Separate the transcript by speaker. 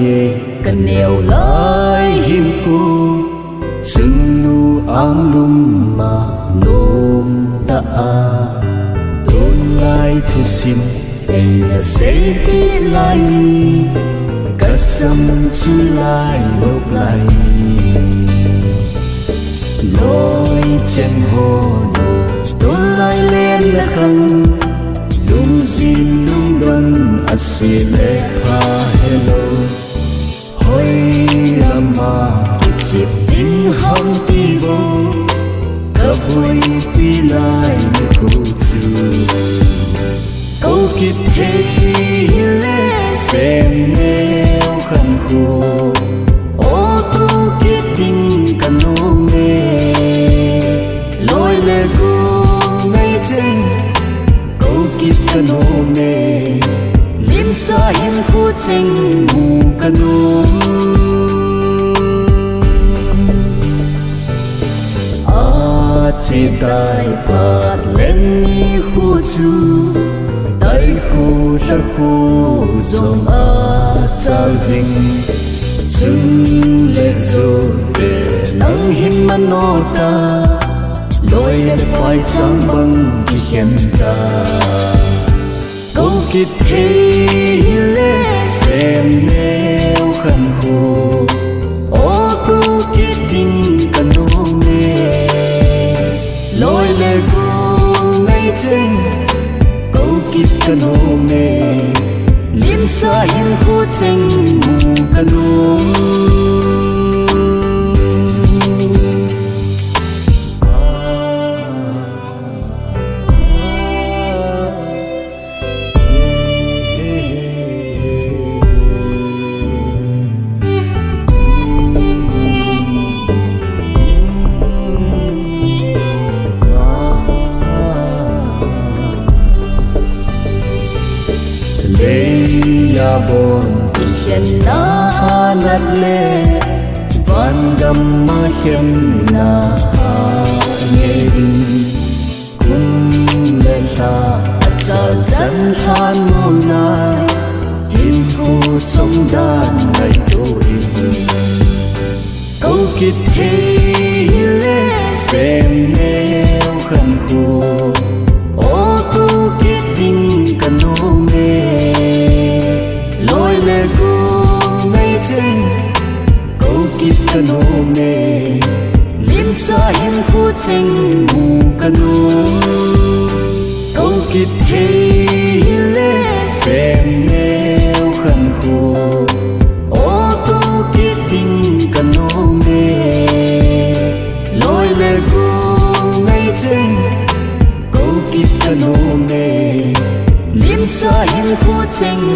Speaker 1: ye cần nèo lại hiểm cô chừng nu áng lum mà nôm ta tôn lại thu xin đây là sẽ đi lại cả sâm chu lại lúc lại lối chân hồ đồ tôn lại lên là khăn lung zin lung don asi le ha hello hoi lama chip tin hong ti bo ka hoi pi lai le ko chu câu kịp thế le xem neo khăn khô ô tu kết tình cần nô mê lối le cô ngay trên kịp cần nô mê liêm xa hiên khu tranh mù cần nô chế tai bạt lên ni khu chu tay khu ra khu dòng cha dinh chừng lệ dù để nắng hiên mà nó ta lối em quay trắng băng đi khen ta câu kịp thế lệ xem neo khăn khô ô tu kết tình cần nô mê lối lệ cô ngay trên câu kịp cần nô mê liêm xa hiên khu tranh mù cần nô ya bon khen na nat le van gam ma khen na nghe kun le sa cha chân than mo na hin thu trong đan ngày tôi câu kịp thế le xem neo khăn khô ô tu kết tình cần nô mê lối lệ cô ngay trên câu kịp cần nô mê liêm xa hiên khu tranh mù cần nô câu kịp thế lệ xem neo khăn khô ô tu kết tình cần nô mê lối lệ cô ngay trên câu kịp cần nô mê liêm xa hiên khu tranh